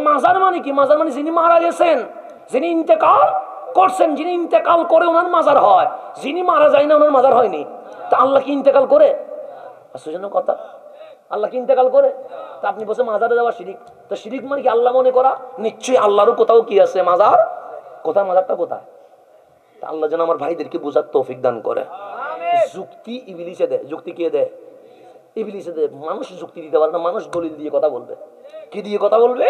মাজার মানে কি? মাজার মানে যিনি মারা গেছেন, যিনি ইন্তেকাল করছেন, যিনি ইন্তেকাল করে ওনার মাজার হয়। যিনি মারা যায় না ওনার মাজার হয়নি। তা আল্লাহ কি ইন্তেকাল করে? আশ্চর্য কথা, আল্লাহ কি ইন্তেকাল করে? তা আপনি বলছেন মাজারে যাওয়া শিরিক। তো শিরিক মানে কি আল্লাহ মনে করা? নিশ্চয়ই আল্লাহরও কোথাও কি আছে মাজার। কোথায় মাজারটা কোথায়? তা আল্লাহ যেন আমার ভাইদেরকে বোঝার তৌফিক দান করে। যুক্তি ইবলিসে দেয়। যুক্তি কে দেয়? ইবলিসে দেয়। মানুষ যুক্তি দিতে পারে না, মানুষ দলিল দিয়ে কথা বলবে। কি দিয়ে কথা বলবে?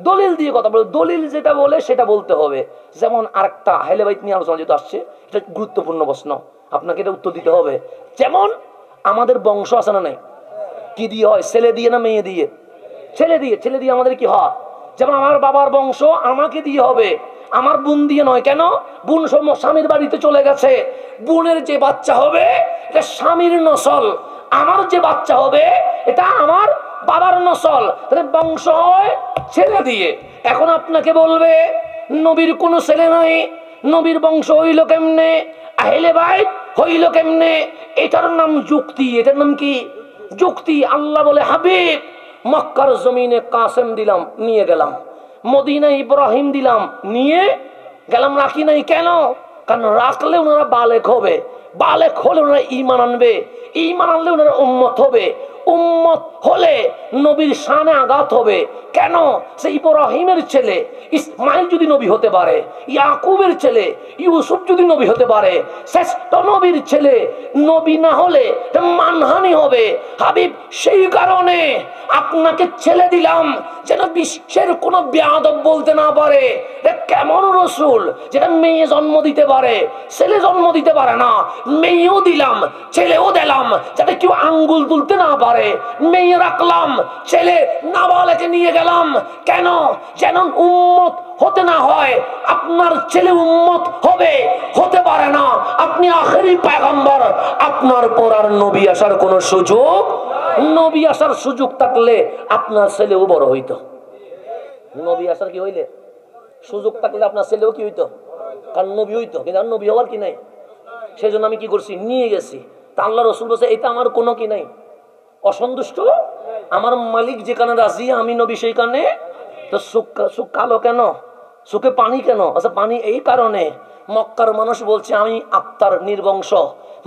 দলিল দিয়ে কথা বলবে। দলিল যেটা বলে সেটা বলতে হবে। যেমন আরেকটা আহলে বাইত নিয়ে আলোচনা যেটা আসছে, এটা গুরুত্বপূর্ণ প্রশ্ন, আপনাকে এটা উত্তর দিতে হবে। যেমন আমাদের বংশ আছে না নাই? কি দিয়ে হয়? ছেলে দিয়ে না মেয়ে দিয়ে? ছেলে দিয়ে। ছেলে দিয়ে আমাদের কি হয়? যেমন আমার বাবার বংশ আমাকে দিয়ে হবে, আমার বোন দিয়ে নয়। কেন? বোন স্বামীর বাড়িতে চলে গেছে, বোনের যে বাচ্চা হবে এটা স্বামীর নসল, আমার যে বাচ্চা হবে এটা আমার বাবার নসল। তাহলে বংশ হয় ছেলে দিয়ে। এখন আপনাকে বলবে নবীর কোনো ছেলে নাই, নবীর বংশ হইল কেমনে, আহলে বাইত হইল কেমনে? এটার নাম যুক্তি। এটার নাম কি? যুক্তি। আল্লাহ বলে হাবিব মক্কার জমিনে কাসেম দিলাম, নিয়ে গেলাম, মদিনায় ইব্রাহিম দিলাম, নিয়ে গেলাম। রাখি নাই কেন? কারণ রাখলে ওনারা বালেক হবে, বালেক হলে ওনারা ঈমান আনবে, ঈমান আনলে ওনারা উম্মত হবে, উম্মত হলে নবীর শানে আঘাত হবে। কেন? সে ইব্রাহিমের ছেলে ইসমাইল যদি নবী হতে পারে, ইয়াকুবের ছেলে ইউসুফ যদি নবী হতে পারে, শ্রেষ্ঠ নবীর ছেলে নবী না হলে মানহানি হবে। হাবিব সেই কারণে আপনাকে ছেলে দিলাম যেন বিশ্বের কোন বেয়াদব বলতে না পারে কেমন রসুল, যেটা মেয়ে জন্ম দিতে পারে ছেলে জন্ম দিতে পারে না। মেয়েও দিলাম ছেলেও দিলাম যাতে কেউ আঙ্গুল তুলতে না পারে। মেয়ে রাখলাম, ছেলে নাবালেকে নিয়ে গেলাম। কেন? যেন উম্মত হতে না হয়। আপনার ছেলে উম্মত হবে, হতে পারে না। আপনি আখেরি পয়গম্বর, আপনার পর আর নবী আসার কোন সুযোগ, নবী আসার সুযোগ থাকলে আপনার ছেলেও বড় হইতো। নবী আসার কি হইলে সুযোগ থাকলে আপনার ছেলেও কি হইতো? কারণ নবী হইতো, কিন্তু নবী হওয়ার কি নাই। সেই জন্য আমি কি করছি? নিয়ে গেছি। তা আল্লাহ রসুল বলছে এটা আমার কোনো কি নাই, অসন্তুষ্ট। আমার মালিক যেখানে রাজি আমি নবী সেইখানে। তো চোখ কালো কেন? চোখে পানি কেন? আচ্ছা পানি এই কারণে, মক্কার মানুষ বলছে আমি আত্মার নির্বংশ,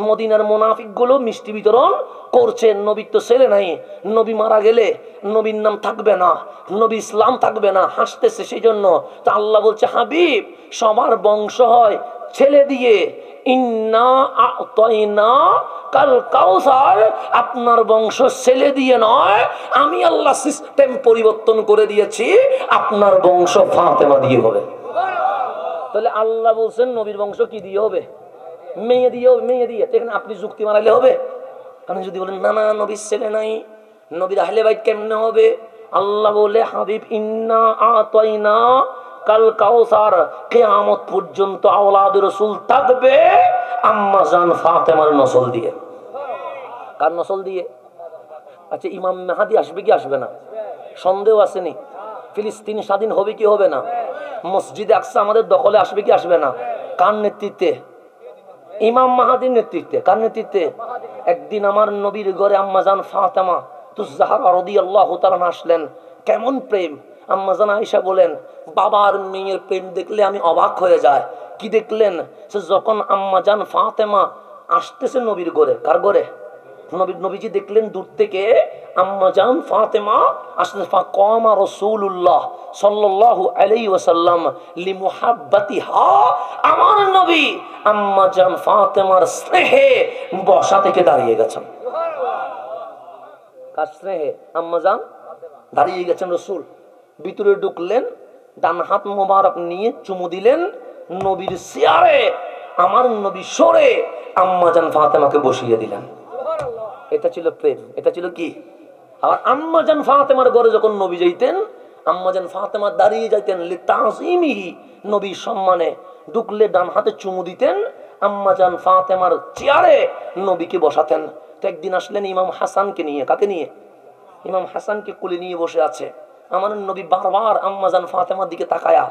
মদিনার মুনাফিক গুলো মিষ্টি বিতরণ করছে। নবীর তো ছেলে নাই, নবী মারা গেলে নবীর নাম থাকবে না, নবী ইসলাম থাকবে না, হাসতেছে সেই জন্য। তা আল্লাহ বলছে হাবিব সবার বংশ হয় ছেলে দিয়ে। ইন্না আ'তাইনা কাল কাউসার, আপনার বংশ ছেলে দিয়ে নয়, আমি আল্লাহ সিস্টেম পরিবর্তন করে দিয়েছি, আপনার বংশ ফাতেমা দিয়ে হবে। তাহলে আল্লাহ বলছেন নবীর বংশ কি দিয়ে হবে? মেয়ে দিয়ে হবে। মেয়ে দিয়ে এখানে আপনি যুক্তি মারাইলে হবে? কারণ যদি বলেন না না নবীর ছেলে নাই, নবীর আহলে বাইত কেমনে হবে? আল্লাহ বলে হাবিব ইন্না আ'তাইনা কাল কাউসার, কিয়ামত পর্যন্ত আওলাদ রাসূল থাকবে আম্মা জান ফাতেমার নসল দিয়ে। কার নসল দিয়ে? আচ্ছা ইমাম মেহাদি আসবে কি আসবে না? সন্দেহ আসেনি? ফিলিস্তিন স্বাধীন হবে কি হবে না? মসজিদে আকসা আমাদের দখলে আসবে কি আসবে না? কার নেতৃত্বে? ইমাম মাহাদির নেতৃত্বে। কার নেতৃত্বে? একদিন আমার নবীর ঘরে আম্মাজান ফাতেমা তুজাহরা রাদিয়াল্লাহু তাআলা আসলেন। কেমন প্রেম! আম্মাজান আয়েশা বলেন বাবার মেয়ের প্রেম দেখলে আমি অবাক হয়ে যায়। কি দেখলেন? যখন আম্মাজান ফাতেমা আসতেছে নবীর ঘরে। কার ঘরে? নবীজি দেখলেন দূর থেকে আম্মাজান ফাতেমা আসলে ফাকামা রাসূলুল্লাহ সাল্লাল্লাহু আলাইহি ওয়াসাল্লাম লিমুহাব্বাতিহা, আমার নবী আম্মাজান ফাতেমার স্নেহে বসা থেকে দাঁড়িয়ে গেছেন। কার স্নেহে? আম্মাজান দাঁড়িয়ে গেছেন। রাসূল ভিতরে ঢুকলেন, ডান হাত মোবারক নিয়ে চুমু দিলেন নবীর চেয়ারে, আমার নবী সরে আম্মাজান ফাতেমাকে বসিয়ে দিলেন। এটা ছিল প্রেম। এটা ছিল কি? আর আম্মাজান ফাতেমার ঘরে যখন নবী যাইতেন আম্মাজান ফাতেমা দাঁড়িয়ে যাইতেন লিতাযীমিহি, নবীর সম্মানে। ঢুকলে ডান হাতে চুমু দিতেন, আম্মাজান ফাতেমার চেয়ারে নবীকে বসাতেন। তো একদিন আসলেন ইমাম হাসানকে নিয়ে। কাকে নিয়ে? ইমাম হাসানকে কোলে নিয়ে বসে আছে। আমার নবী বারবার আম্মাজান ফাতেমার দিকে তাকায়া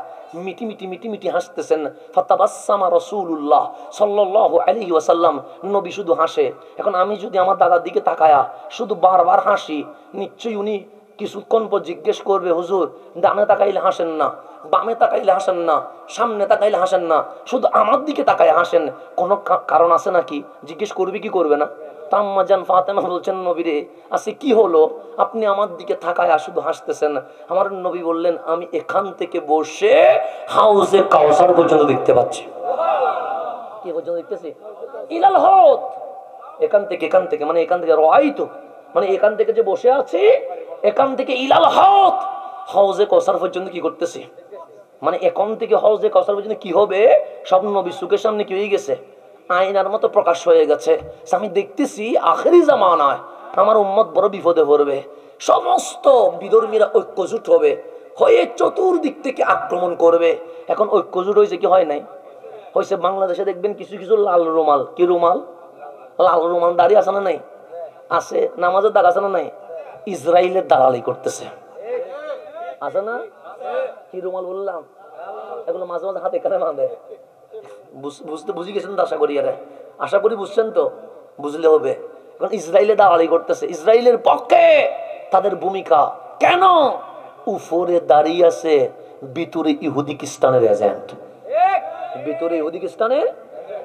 মিটি মিটি মিটি মিটি হাসতেছেন। ফাতাবাসসামা রাসূলুল্লাহ সাল্লাল্লাহু আলাইহি ওয়াসাল্লাম, নবী শুধু হাসে। এখন আমি যদি আমার দাদার দিকে তাকায়া শুধু বারবার হাসি, নিশ্চয়ই উনি কিছুক্ষণ পর জিজ্ঞেস করবে, হুজুর ডানে তাকাইলে হাসেন না, বামে তাকাইলে হাসেন না, সামনে তাকাইলে হাসেন না, শুধু আমার দিকে তাকায় হাসেন, কোনো কারণ আছে নাকি? জিজ্ঞেস করবে কি করবে না? আম্মা জান ফাতেমা বলছেন, নবীরে আজকে কি হলো, আপনি আমার দিকে তাকায় শুধু হাসতেছেন? আমার নবী বললেন, আমি এখান থেকে বসে হাউজে কাউসার পর্যন্ত দেখতে পাচ্ছি। কি পর্যন্ত দেখতেছি? ইলাল হদ, এখান থেকে মানে এখান থেকে রাইতো, মানে এখান থেকে যে বসে আছি, এখান থেকে ইলাল হদ, হাউজে কাউসার পর্যন্ত কি করতেছি, মানে এখন থেকে হাউজে কাউসার পর্যন্ত কি হবে সব নবীর চোখের সামনে কি হয়ে গেছে, আয়নার মতো প্রকাশ হয়ে গেছে। আমি দেখতেছি আখেরি জামানায় আমার উম্মত বড় বিপদে পড়বে, সমস্ত বিধর্মীরা ঐক্যজোট হবে, হয়ে চতুর্দিক থেকে আক্রমণ করবে। এখন ঐক্যজোট হয়েছে কি হয় নাই? হয়েছে। বাংলাদেশে দেখবেন কিছু কিছু লাল রুমাল, কি রুমাল, লাল রুমাল দাঁড়িয়ে আছে না নাই? আছে। নামাজের দাগ আছে না নাই? ইসরায়েলের দালালি করতেছে, আছে না? কি রুমাল বললাম? এগুলো মাঝে মাঝে হাতে কানে বাঁধে। বুঝি গেছেন তো? আশা করি বুঝছেন তো, বুঝলে হবে। কারণ ইসরায়েলে দালালি করতেছে, ইসরায়েলের পক্ষে তাদের ভূমিকা। কেন? উপরে দাঁড়িয়ে আছে ভিতরে ইহুদি খ্রিস্টানের এজেন্ট, ভিতরে ইহুদি খ্রিস্টানের।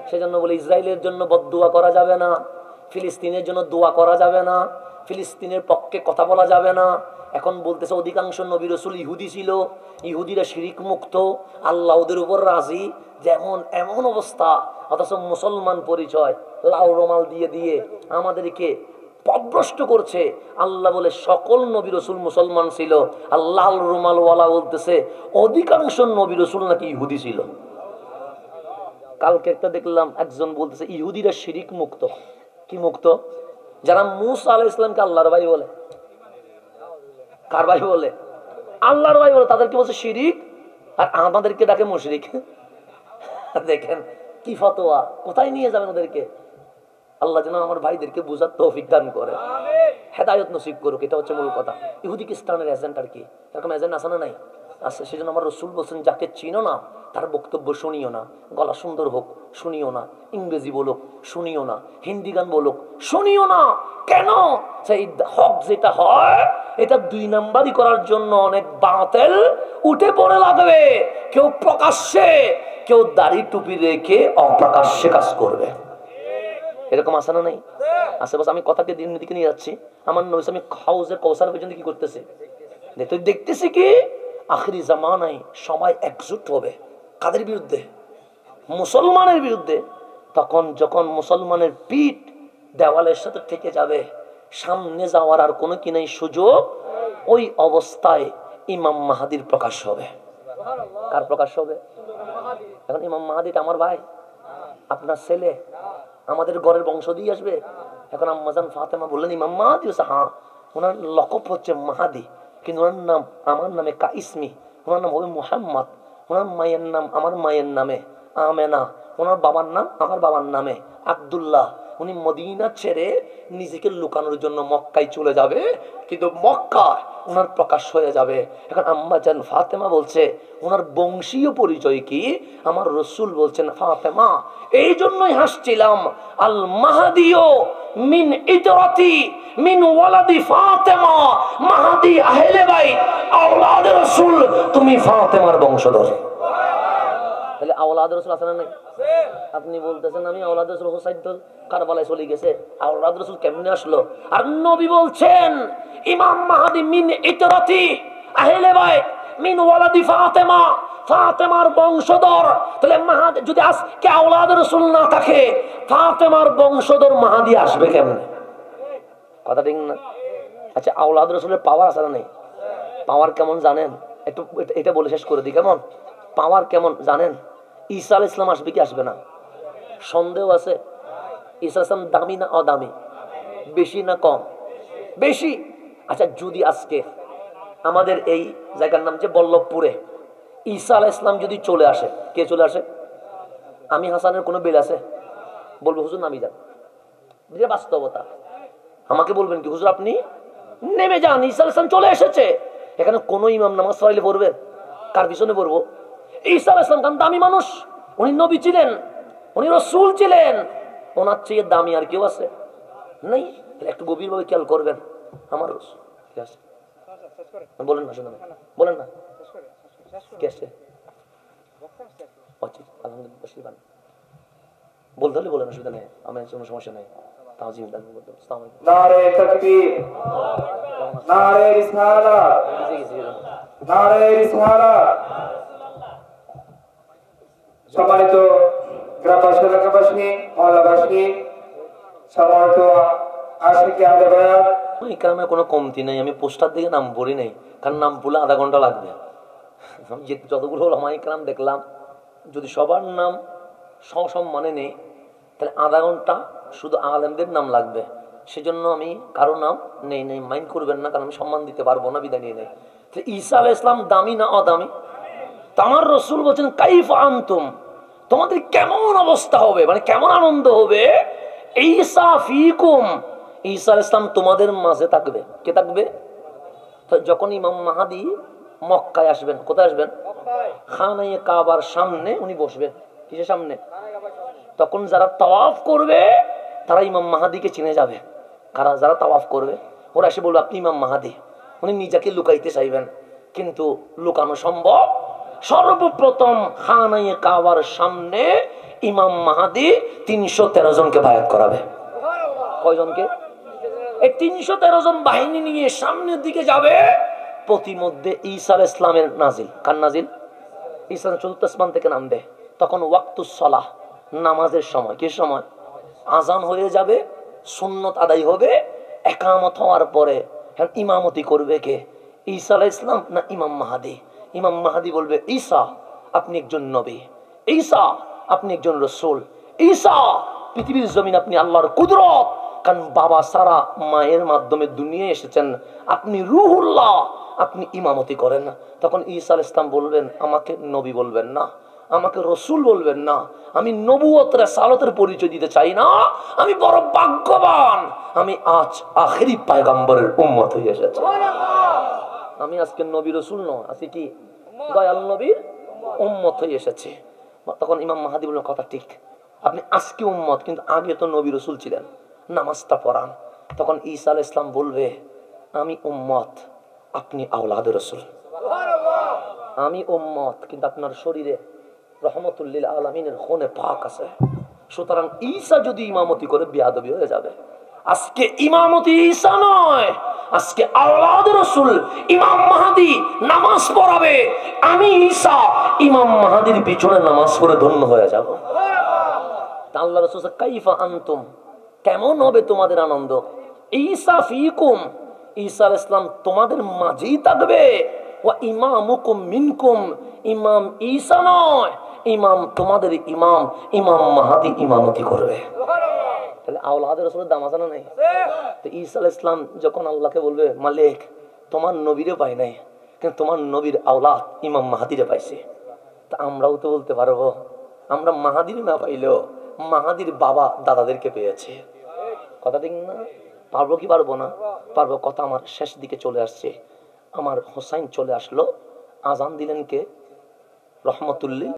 সেজন্য বলে ইসরায়েলের জন্য বদদুয়া করা যাবে না, ফিলিস্তিনের জন্য দোয়া করা যাবে না, ফিলিস্তিনের পক্ষে কথা বলা যাবে না। এখন বলতেছে অধিকাংশ নবী রাসূল ইহুদি ছিল, ইহুদিরা শিরিক মুক্ত, আল্লাহ ওদের উপর রাজি, যেমন এমন অবস্থা। অথচ মুসলমান পরিচয় লাল রুমাল দিয়ে দিয়ে আমাদেরকে পথভ্রষ্ট করছে। আল্লাহ বলে সকল নবী রাসূল মুসলমান ছিল, আর লাল রুমালওয়ালা বলতেছে অধিকাংশ নবী রাসূল নাকি ইহুদি ছিল। কালকে একটা দেখলাম একজন বলতেছে ইহুদিরা শিরিক মুক্ত। কি মুক্ত? যারা মুসা আলাইহিস সালামকে আল্লাহর ভাই বলে, কার ভাই বলে? আল্লাহর ভাই বলে, তাদেরকে বলছে শিরিক, আর আমাদেরকে ডাকে মুশরিক। দেখেন কি ফতোয়া, কোথায় নিয়ে যাবেন ওদেরকে? আল্লাহ যেন আমার ভাইদেরকে বুঝার তৌফিক দান করে, হেদায়েত নসিব করুক। এটা হচ্ছে মূল কথা। ইহুদি খ্রিস্টানের এজেন্ট আর কি, এরকম এজেন্ট আছে না নাই? আছে। সেজন্য আমার রাসূল বলছেন, যাকে চিনো না তার বক্তব্য শুনিও না, গলা সুন্দর হোক শুনিও না, ইংরেজি বলুক শুনিও না, হিন্দি গান বলুক শুনিও না। কেন? সেই হক যেটা হয় এটা দুই নাম্বারই করার জন্য অনেক বাতিল উঠে পড়ে লাগবে। কেউ প্রকাশ্যে, কেউ দাড়ি টুপি রেখে অপ্রকাশ্যে কাজ করবে। এরকম আছে না নাই? আছে। বস আমি কথাকে দিন দিকে নিয়ে যাচ্ছি। আমার নবী আমি হাউজের কাউসার পর্যন্ত কি করতেছি, দেখতেছি কি আখেরি জামানায় সবাই একজোট হবে। কাদের বিরুদ্ধে? মুসলমানের বিরুদ্ধে। তখন যখন মুসলমানের পিঠ দেওয়ালের সাথে ঠেকে যাবে, সামনে যাওয়ার আর কোনো কি নেই সুযোগ, ওই অবস্থায় ইমাম মাহাদির প্রকাশ হবে। কার প্রকাশ হবে? এখন ইমাম মাহাদিটা আমার ভাই, আপনার ছেলে, আমাদের ঘরের বংশ দিয়ে আসবে। এখন আম্মাজান ফাতেমা বললেন ইমাম মাহাদি হচ্ছে, হ্যাঁ ওনার লকব হচ্ছে মাহাদি, কিন্তু ওনার নাম আমার নামে কাইসমি, ওনার নাম হবে মুহাম্মদ, ওনার মায়ের নাম আমার মায়ের নামে আমেনা, ওনার বাবার নাম আমার বাবার নামে আব্দুল্লাহ। উনি মদিনা ছেড়ে নিজেকে লুকানোর জন্য মক্কায় চলে যাবে, কিন্তু মক্কায় ওনার প্রকাশ হয়ে যাবে। এখন আম্মা জান ফাতেমা বলছে ওনার বংশীয় পরিচয় কি? আমার রসুল বলছেন ফাতেমা এই জন্যই হাসছিলাম, আল মাহাদিও মিন ইতরাতি মিন ওয়ালাদি ফাতেমা, মাহাদি আহলে বাইত আওলাদে রাসূল, তুমি ফাতেমার বংশধর। তাহলে আওলাদ রাসূল আছে না নাই? আপনি বলতেছেন আমি আওলাদ রাসূল, হুসাইন তো কারবালায় চলে গেছে, আওলাদ রাসূল কেমনে আসলো? আর নবী বলছেন ইমাম মাহদি মিন ইতরাতি আহলে বাইত মিন ওয়ালাদি ফাতেমা, ফাতেমার বংশধর। তাহলে মাহাদি যদি আজকে আওলাদ রাসূল না থাকে, ফাতেমার বংশধর মাহাদি আসবে কেমনে? কথা ঠিক না? আচ্ছা আওলাদ রাসূলের পাওয়ার আছে না নাই? পাওয়ার কেমন জানেন? একটু এটা বলে শেষ করে দিই। কেমন পাওয়ার কেমন জানেন? ঈসা আলাইহিস সালাম আসবে কি আসবে না? সন্দেহ আছে? ঈসা আলাইহিস সালাম দামি না অদামি? বেশি না কম? বেশি। আচ্ছা যদি আজকে আমাদের এই জায়গার নাম যে বল্লভপুরে ঈসা আলাইহিস সালাম যদি চলে আসে, কে চলে আসে? আমি হাসানের কোনো বেল আছে? বলবো হুজুর নামি যান, যে বাস্তবতা। আমাকে বলবেন কি হুজুর আপনি নেমে যান, ঈসা আলাইহিস সালাম চলে এসেছে। এখানে কোন ইমাম নামাজ পড়াইলে পড়বে? কার পিছনে পড়বো? ঈসা আলাইহিস সালাম কারণ দামি মানুষ, উনি নবী ছিলেন, উনি রাসূল ছিলেন, ওনার চেয়ে দামি আর কেউ আছে? নেই। একটু গভীরভাবে খেয়াল করবেন। আমার রাসূল বলেন না, শুনুন, বলেন না। আলহামদুলিল্লাহ, বলতে হলে বলেন, অসুবিধা নেই, আমার কোনো সমস্যা নেই। নারে তাকবীর, নারে রিসালাত, নারে রিসালাত। সম্মানিত গ্রামবাসী, এলাকাবাসী, মহল্লাবাসী, সম্মানিত আশিকি আলেবায়াত, ইকরামের কোনো কমতি নেই। আমি পোস্টার দিকে নাম পড়ি নাই, কারণ নাম পড়লে আধা ঘন্টা লাগবে। আমি যতগুলো ওলামা ইকরাম দেখলাম, যদি সবার নাম সসম্মানে নেই তাহলে আধা ঘন্টা শুধু আলেমদের নাম লাগবে। সেজন্য আমি কারো নাম নেই, মাইন্ড করবেন না, কারণ আমি সম্মান দিতে পারবো না, বিদায় নিয়ে নেই। ঈসা আলাইহিস সালাম দামি না অদামি? আমার রসুল বলছেন কাইফা আনতুম, তোমাদের কেমন অবস্থা হবে, মানে কেমন আনন্দ হবে। ঈসা ফিকুম, ঈসা আলাইহিস সালাম তোমাদের মাঝে থাকবে। কে থাকবে? যখন ইমাম মাহাদি মক্কায় আসবেন, কোথায় আসবেন? খানায়ে কাবার সামনে উনি বসবেন। কিসের সামনে? তখন যারা তাওয়াফ করবে তারা ইমাম মাহাদিকে চিনে যাবে। কারা? যারা তাওয়াফ করবে ওরা এসে বলবে আপনি ইমাম মাহাদি। উনি নিজেকে লুকাইতে চাইবেন, কিন্তু লুকানো সম্ভব। সর্বপ্রথম খানায়ে কাবার সামনে ইমাম মাহাদি 313 জনকে বায়াত করাবে। কয়জনকে? এই 313 জন বাহিনী নিয়ে সামনের দিকে যাবে। প্রতিমধ্যে ঈসা আলাইহিস সালামের নাজিল। কার নাজিল? ঈসা চতুর্থ আসমান থেকে নামবে। তখন ওয়াক্তুস সালাহ, নামাজের সময়। কি সময়? আজান হয়ে যাবে, সুন্নত আদায় হবে। একামত হওয়ার পরে ইমামতি করবে কে? ঈসা আলাইহিস সালাম না ইমাম মাহাদি? ইমাম মাহাদি বলবে ঈসা আপনি একজন নবী, ঈসা আপনি একজন রাসূল, ঈসা পৃথিবীর জমিন আপনি আল্লাহর কুদরত, কারণ বাবা সারা মায়ের মাধ্যমে দুনিয়ায় এসেছেন, আপনি রুহুল্লাহ, আপনি ইমামতি করেন। তখন ঈসা আলাইহিস সালাম বলবেন আমাকে নবী বলবেন না, আমাকে রসুল বলবেন না, আমি নবুয়ত রাসালাতের পরিচয় দিতে চাই না, আমি বড় ভাগ্যবান, আমি আজ আখেরি পয়গম্বরের উম্মত হয়ে এসেছি। আমি আজকে নবী রসুল নয়, আজকে কি দয়াল নবীর উম্মত হয়ে এসেছে। তখন ইমাম মাহাদি বললেন কথা ঠিক, আপনি আজকে উম্মত, কিন্তু আগে তো নবী রসুল ছিলেন, নামাজটা পড়ান। তখন ঈসা আলাইহিস সালাম বলবে আমি উম্মত, আপনি আওলাদ রসুল। আমি উম্মত, কিন্তু আপনার শরীরে রহমতুল লিল আলামিনের খুনে পাক আছে। সুতরাং ঈসা যদি ইমামতি করে বেয়াদবি হয়ে যাবে। আজকে ইমামতি ঈসা নয়, আজকে আওলাদ রাসূল ইমাম মাহদি নামাজ পড়াবে। আমি ঈসা ইমাম মাহদির পিছনে নামাজ পড়ে ধন্য হয়ে যাব। আল্লাহ রাসূল কাইফা আনতুম, কেমন হবে তোমাদের আনন্দ। ঈসা ফিকুম, ঈসা আলাইহিস সালাম তোমাদের মাঝেই থাকবে। ওয়া ইমামুকুম মিনকুম, ইমাম ঈসা নয়, ইমাম তোমাদের ইমাম, ইমাম মাহদি ইমামতি করবে। তাহলে আওলাদ রাসূলের দাম আছে না নাই? তো ঈসা আলাইহিস সালাম যখন আল্লাহকে বলবে মালিক তোমার নবীরে পাই নাই, কিন্তু তোমার নবীর আওলাদ ইমাম মাহদিরে পাইছে, তা আমরাও তো বলতে পারবো আমরা মাহাদির না পাইলেও মাহাদির বাবা দাদাদেরকে পেয়েছে। কথা ঠিক না? পারবো কি পারবো না? পারবো। কথা আমার শেষ দিকে চলে আসছে। আমার হোসাইন চলে আসলো। আজান দিলেন কে? রহমতুল্লিল